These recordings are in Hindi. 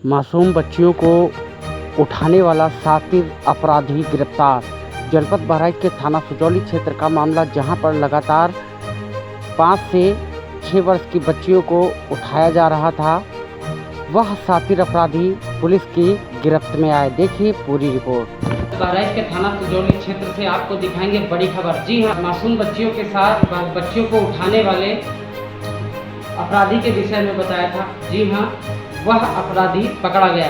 मासूम बच्चियों को उठाने वाला शातिर अपराधी गिरफ्तार। जनपद बहराइच के थाना सुजौली क्षेत्र का मामला, जहां पर लगातार 5 से 6 वर्ष की बच्चियों को उठाया जा रहा था, वह शातिर अपराधी पुलिस की गिरफ्त में आए। देखिए पूरी रिपोर्ट। बहराइच के थाना सुजौली क्षेत्र से आपको दिखाएंगे बड़ी खबर। जी हाँ, मासूम बच्चियों के साथ बच्चियों को उठाने वाले अपराधी के विषय में बताया था। जी हाँ, वह अपराधी पकड़ा गया।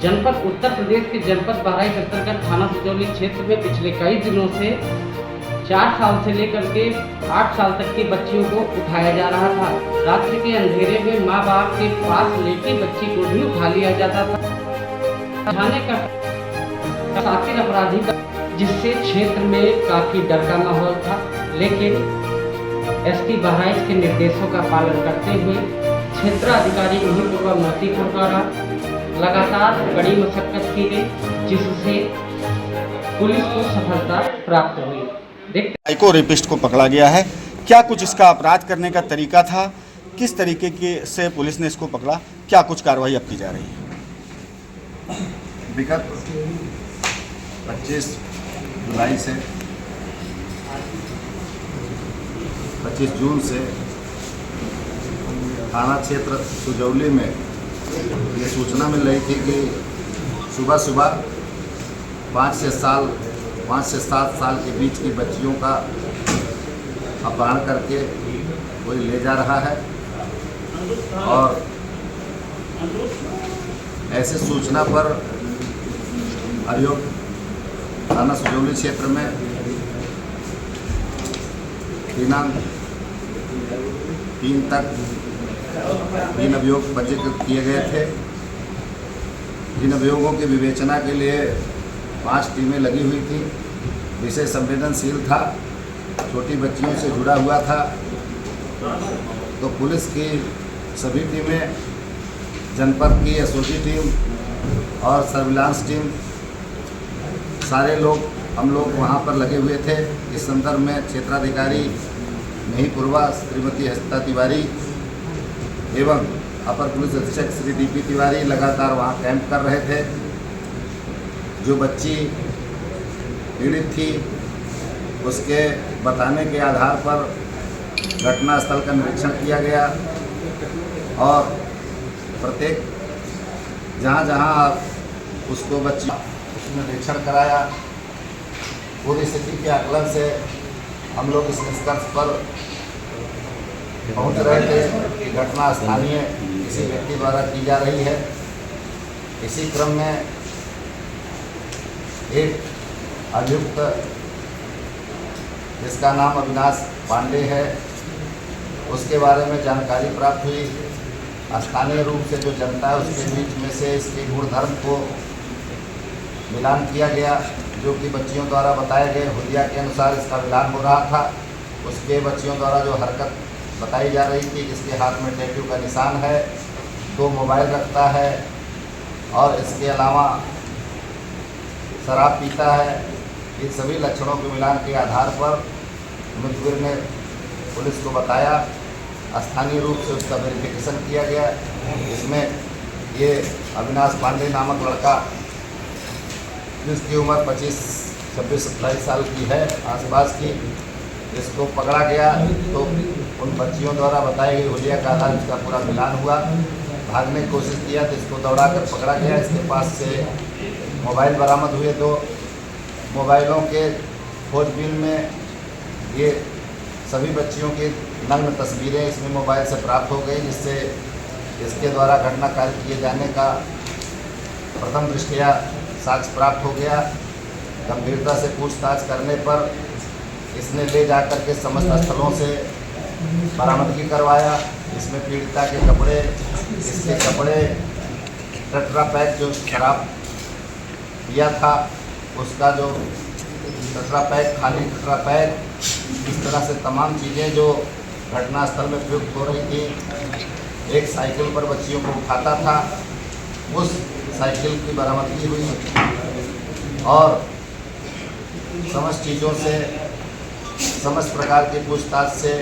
जनपद उत्तर प्रदेश के जनपद बहराइच अंतर्गत थाना सुजौली क्षेत्र में पिछले कई दिनों से 4 साल से लेकर के 8 साल तक की बच्चियों को उठाया जा रहा था। रात्रि के अंधेरे में माँ बाप के पास लेटी बच्ची को भी उठा लिया जाता था। उठाने का शातिर अपराधी का, जिससे क्षेत्र में काफी डर का माहौल था, लेकिन एसपी बहराइच के निर्देशों का पालन करते हुए क्षेत्राधिकारी महिपुरवा मोतीपुर द्वारा लगातार बड़ी मशक्कत की गई, जिससे पुलिस को सफलता प्राप्त हुई। को रेपिस्ट को पकड़ा गया है। क्या कुछ इसका अपराध करने का तरीका था, किस तरीके के से पुलिस ने इसको पकड़ा, क्या कुछ कार्रवाई अब की जा रही है? विगत 25 जुलाई से 25 जून से थाना क्षेत्र सुजौली में ये सूचना मिल रही थी कि सुबह सुबह 5 से 7 साल के बीच की बच्चियों का अपहरण करके कोई ले जा रहा है। और ऐसे सूचना पर अभियोग थाना सुजौली क्षेत्र में दिनांक 3 तक 3 अभियोग पंजीकृत किए गए थे। इन अभियोगों की विवेचना के लिए 5 टीमें लगी हुई थी। विषय संवेदनशील था, छोटी बच्चियों से जुड़ा हुआ था, तो पुलिस की सभी टीमें, जनपद की एसओजी टीम और सर्विलांस टीम, सारे लोग हम लोग वहाँ पर लगे हुए थे। इस संदर्भ में क्षेत्राधिकारी महिपुरवा श्रीमती हस्ता तिवारी एवं अपर पुलिस अधीक्षक श्री डीपी तिवारी लगातार वहाँ कैंप कर रहे थे। जो बच्ची पीड़ित थी, उसके बताने के आधार पर घटनास्थल का निरीक्षण किया गया और प्रत्येक जहाँ उसको बच्ची उसमें निरीक्षण कराया। पूरी स्थिति के आकलन से हम लोग इस निष्कर्ष पर पहुंच रहे थे कि घटना स्थानीय किसी व्यक्ति द्वारा की जा रही है। इसी क्रम में एक अभियुक्त, जिसका नाम अविनाश पांडे है, उसके बारे में जानकारी प्राप्त हुई। स्थानीय रूप से जो जनता है उसके बीच में से इसके गुणधर्म को मिलान किया गया, जो कि बच्चियों द्वारा बताए गए हुलिया के अनुसार इसका मिलान हो रहा था। उसके बच्चियों द्वारा जो हरकत बताई जा रही थी, जिसके हाथ में टैटू का निशान है, 2 मोबाइल रखता है और इसके अलावा शराब पीता है, इन सभी लक्षणों के मिलान के आधार पर मुखबिर ने पुलिस को बताया। स्थानीय रूप से उसका वेरिफिकेशन किया गया। इसमें ये अविनाश पांडे नामक लड़का, जिसकी उम्र 25, 26, 27 साल की है आसपास की, इसको पकड़ा गया। तो उन बच्चियों द्वारा बताई गई हुलिया का आधार इसका पूरा मिलान हुआ। भागने की कोशिश किया तो इसको दौड़ा कर पकड़ा गया। इसके पास से मोबाइल बरामद हुए। 2 मोबाइलों के खोजबीन में ये सभी बच्चियों की नग्न तस्वीरें इसमें मोबाइल से प्राप्त हो गई, जिससे इसके द्वारा घटना कार्य किए जाने का प्रथम दृष्टया साक्ष्य प्राप्त हो गया। गंभीरता से पूछताछ करने पर इसने ले जाकर के समस्त स्थलों से बरामदगी करवाया। इसमें पीड़िता के कपड़े, इसके कपड़े, टेट्रा पैक जो शराब पिया था उसका जो टेट्रा पैक, खाली टेट्रा पैक, इस तरह से तमाम चीज़ें जो घटनास्थल में प्रयुक्त हो रही थी। एक साइकिल पर बच्चियों को उठाता था, उस साइकिल की बरामदगी हुई और समस्त चीज़ों से, समस्त प्रकार की पूछताछ से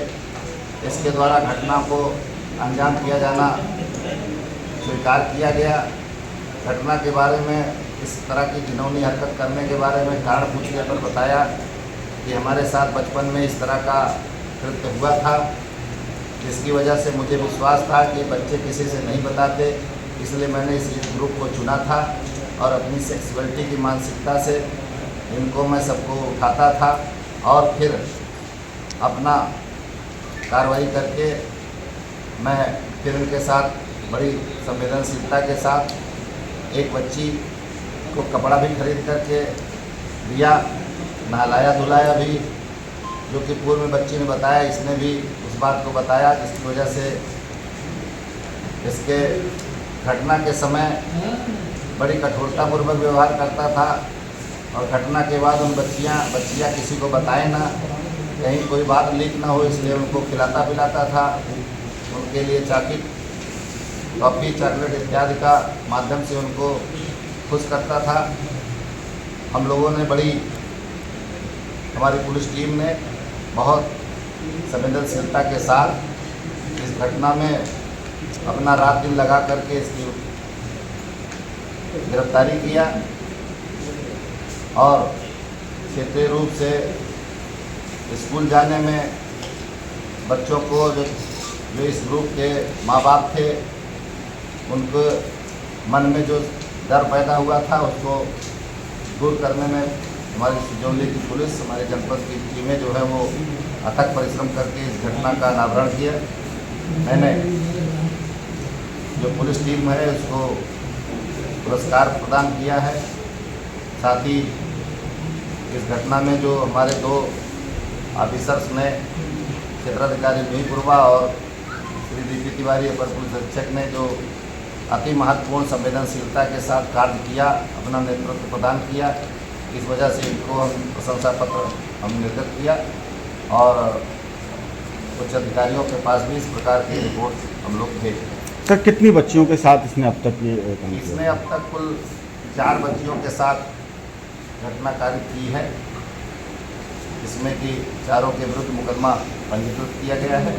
इसके द्वारा घटना को अंजाम दिया जाना स्वीकार किया गया। घटना के बारे में, इस तरह की घिनौनी हरकत करने के बारे में कारण पूछने पर बताया कि हमारे साथ बचपन में इस तरह का कृत्य हुआ था, जिसकी वजह से मुझे विश्वास था कि बच्चे किसी से नहीं बताते, इसलिए मैंने इस ग्रुप को चुना था और अपनी सेक्सुअलिटी की मानसिकता से इनको मैं सबको उठाता था और फिर अपना कार्रवाई करके मैं फिर इनके साथ बड़ी संवेदनशीलता के साथ एक बच्ची को कपड़ा भी खरीद करके दिया, नहलाया धुलाया भी, जो कि पूर्व में बच्ची ने बताया, इसने भी उस बात को बताया, जिसकी वजह से इसके घटना के समय बड़ी कठोरतापूर्वक व्यवहार करता था और घटना के बाद उन बच्चियाँ किसी को बताए ना, कहीं कोई बात लीक ना हो, इसलिए उनको खिलाता पिलाता था। उनके लिए टॉफ़ी, चॉकलेट इत्यादि का माध्यम से उनको खुश करता था। हम लोगों ने हमारी पुलिस टीम ने बहुत संवेदनशीलता के साथ इस घटना में अपना रात दिन लगा करके इसकी गिरफ्तारी किया और क्षेत्रीय रूप से स्कूल जाने में बच्चों को जो इस ग्रुप के माँ बाप थे, उनको मन में जो डर पैदा हुआ था उसको दूर करने में हमारी सुजौली की पुलिस, हमारे जनपद की टीमें जो है वो अथक परिश्रम करके इस घटना का अनावरण किया। मैंने जो पुलिस टीम है उसको पुरस्कार प्रदान किया है। साथ ही इस घटना में जो हमारे 2 ऑफिसर्स ने, क्षेत्राधिकारी भीपुरवा और श्री दीपी तिवारी अपर पुलिस अधीक्षक ने जो अति महत्वपूर्ण संवेदनशीलता के साथ कार्य किया, अपना नेतृत्व प्रदान किया, इस वजह से इनको हम प्रशंसा पत्र निर्गत किया और उच्च अधिकारियों के पास भी इस प्रकार की रिपोर्ट हम लोग भेजे। सर, कितनी बच्चियों के साथ इसने अब तक ये काम किया? इसने अब तक कुल 4 बच्चियों के साथ घटना कार्य की है, इसमें कि चारों के विरुद्ध मुकदमा पंजीकृत किया गया है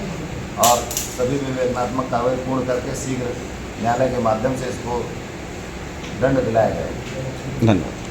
और सभी विवेचनात्मक कार्रवाई पूर्ण करके शीघ्र न्यायालय के माध्यम से इसको दंड दिलाया जाएगा। धन्यवाद।